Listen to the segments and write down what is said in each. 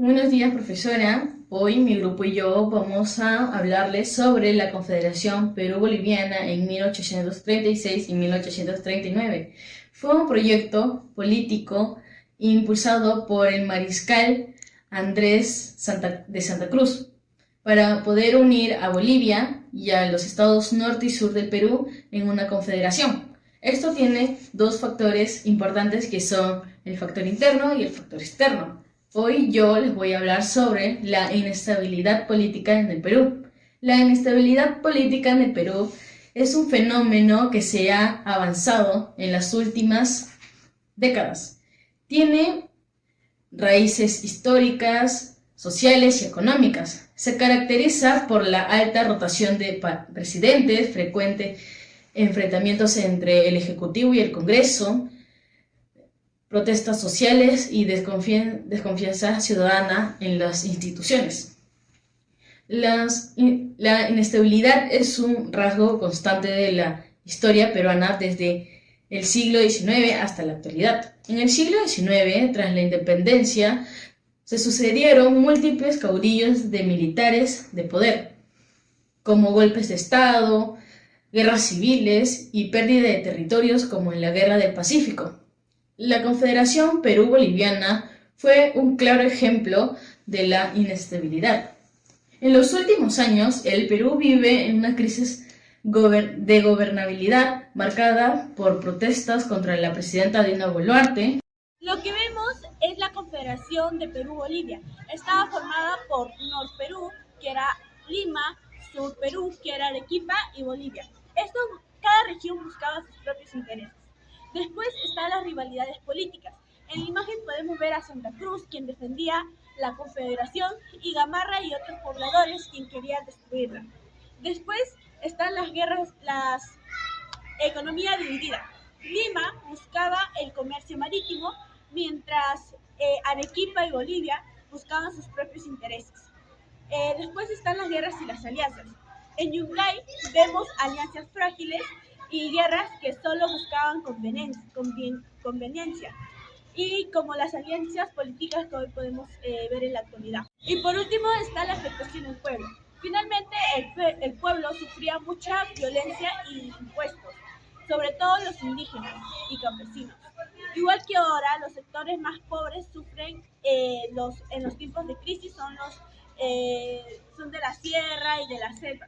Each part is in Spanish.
Buenos días, profesora. Hoy mi grupo y yo vamos a hablarles sobre la Confederación Perú-Boliviana en 1836 y 1839. Fue un proyecto político impulsado por el mariscal de Santa Cruz para poder unir a Bolivia y a los estados norte y sur del Perú en una confederación. Esto tiene dos factores importantes que son el factor interno y el factor externo. Hoy yo les voy a hablar sobre la inestabilidad política en el Perú. La inestabilidad política en el Perú es un fenómeno que se ha avanzado en las últimas décadas. Tiene raíces históricas, sociales y económicas. Se caracteriza por la alta rotación de presidentes, frecuentes enfrentamientos entre el Ejecutivo y el Congreso, protestas sociales y desconfianza ciudadana en las instituciones. La inestabilidad es un rasgo constante de la historia peruana desde el siglo XIX hasta la actualidad. En el siglo XIX, tras la independencia, se sucedieron múltiples caudillos de militares de poder, como golpes de Estado, guerras civiles y pérdida de territorios como en la Guerra del Pacífico. La Confederación Perú-Boliviana fue un claro ejemplo de la inestabilidad. En los últimos años, el Perú vive en una crisis de gobernabilidad marcada por protestas contra la presidenta Dina Boluarte. Lo que vemos es la Confederación de Perú-Bolivia. Estaba formada por Norperú, que era Lima, Surperú, que era Arequipa, y Bolivia. Cada región buscaba sus propios intereses. Después están las rivalidades políticas. En la imagen podemos ver a Santa Cruz, quien defendía la Confederación, y Gamarra y otros pobladores, quien querían destruirla. Después están las guerras, la economía dividida. Lima buscaba el comercio marítimo, mientras Arequipa y Bolivia buscaban sus propios intereses. Después están las guerras y las alianzas. En Yungay vemos alianzas frágiles y guerras que solo buscaban conveniencia, y como las alianzas políticas que hoy podemos ver en la actualidad. Y por último está la afectación del pueblo. Finalmente el pueblo sufría mucha violencia y impuestos, sobre todo los indígenas y campesinos. Igual que ahora, los sectores más pobres sufren en los tiempos de crisis, son de la sierra y de la selva.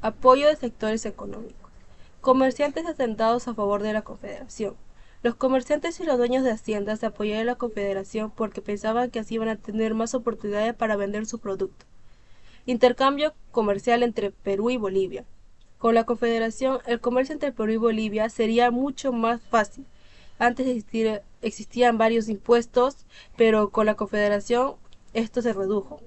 Apoyo de sectores económicos. Comerciantes atentados a favor de la Confederación. Los comerciantes y los dueños de haciendas apoyaron a la Confederación porque pensaban que así iban a tener más oportunidades para vender su producto. Intercambio comercial entre Perú y Bolivia. Con la Confederación, el comercio entre Perú y Bolivia sería mucho más fácil. Antes existían varios impuestos, pero con la Confederación esto se redujo.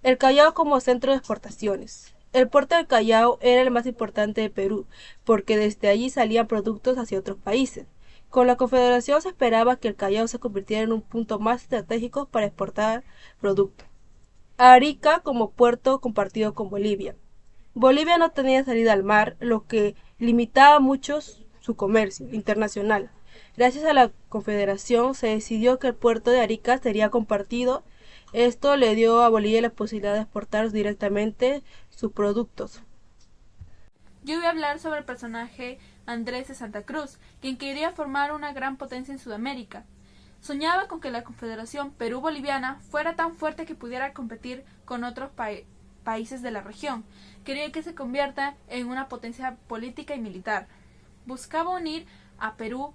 El Callao como centro de exportaciones. El puerto del Callao era el más importante de Perú, porque desde allí salían productos hacia otros países. Con la Confederación se esperaba que el Callao se convirtiera en un punto más estratégico para exportar productos. Arica como puerto compartido con Bolivia. Bolivia no tenía salida al mar, lo que limitaba mucho su comercio internacional. Gracias a la Confederación se decidió que el puerto de Arica sería compartido. Esto le dio a Bolivia la posibilidad de exportar directamente sus productos. Yo voy a hablar sobre el personaje Andrés de Santa Cruz, quien quería formar una gran potencia en Sudamérica. Soñaba con que la Confederación Perú-Boliviana fuera tan fuerte que pudiera competir con otros países de la región. Quería que se convierta en una potencia política y militar. Buscaba unir a Perú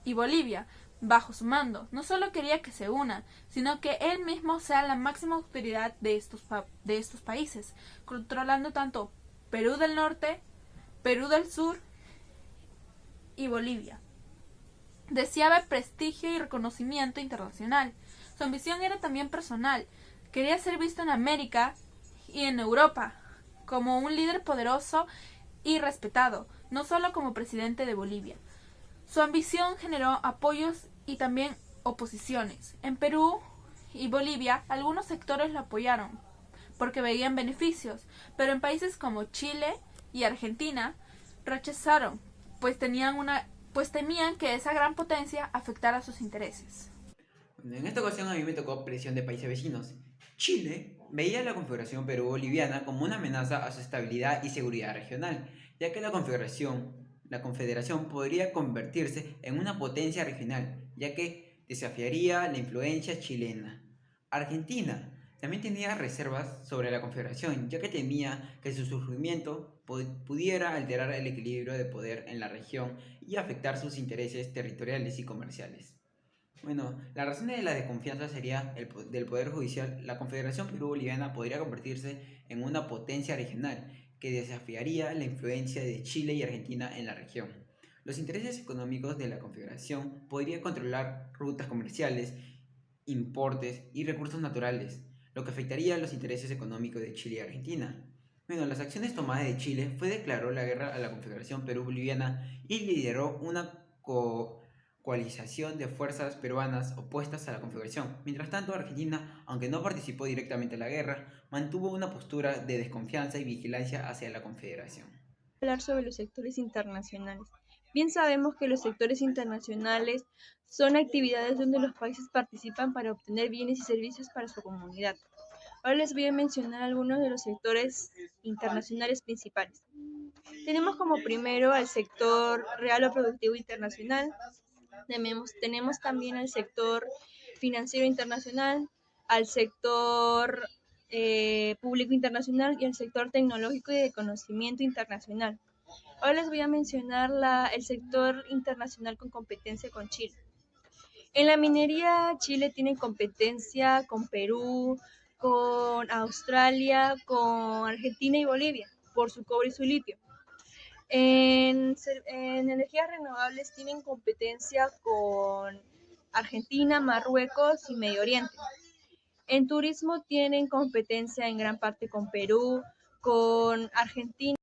y Bolivia bajo su mando. No solo quería que se unan, sino que él mismo sea la máxima autoridad de estos países, controlando tanto Perú del Norte, Perú del Sur y Bolivia. Deseaba prestigio y reconocimiento internacional. Su ambición era también personal. Quería ser visto en América y en Europa como un líder poderoso y respetado, no solo como presidente de Bolivia. Su ambición generó apoyos y también oposiciones. En Perú y Bolivia, algunos sectores lo apoyaron porque veían beneficios, pero en países como Chile y Argentina rechazaron, pues temían que esa gran potencia afectara sus intereses. En esta ocasión a mí me tocó presión de países vecinos. Chile veía la Confederación Perú-Boliviana como una amenaza a su estabilidad y seguridad regional, ya que la Confederación podría convertirse en una potencia regional, ya que desafiaría la influencia chilena. Argentina también tenía reservas sobre la Confederación, ya que temía que su surgimiento pudiera alterar el equilibrio de poder en la región y afectar sus intereses territoriales y comerciales. Bueno, la razón de la desconfianza sería del Poder Judicial. La Confederación Perú-Boliviana podría convertirse en una potencia regional que desafiaría la influencia de Chile y Argentina en la región. Los intereses económicos de la Confederación podrían controlar rutas comerciales, importes y recursos naturales, lo que afectaría los intereses económicos de Chile y Argentina. Bueno, las acciones tomadas de Chile fue declaró la guerra a la Confederación Perú-Boliviana y lideró una coalición de fuerzas peruanas opuestas a la Confederación. Mientras tanto, Argentina, aunque no participó directamente en la guerra, mantuvo una postura de desconfianza y vigilancia hacia la Confederación. Hablar sobre los sectores internacionales. Bien sabemos que los sectores internacionales son actividades donde los países participan para obtener bienes y servicios para su comunidad. Ahora les voy a mencionar algunos de los sectores internacionales principales. Tenemos como primero al sector real o productivo internacional, tenemos también al sector financiero internacional, al sector público internacional y al sector tecnológico y de conocimiento internacional. Ahora les voy a mencionar el sector internacional con competencia con Chile. En la minería, Chile tiene competencia con Perú, con Australia, con Argentina y Bolivia por su cobre y su litio. En energías renovables tienen competencia con Argentina, Marruecos y Medio Oriente. En turismo tienen competencia en gran parte con Perú, con Argentina.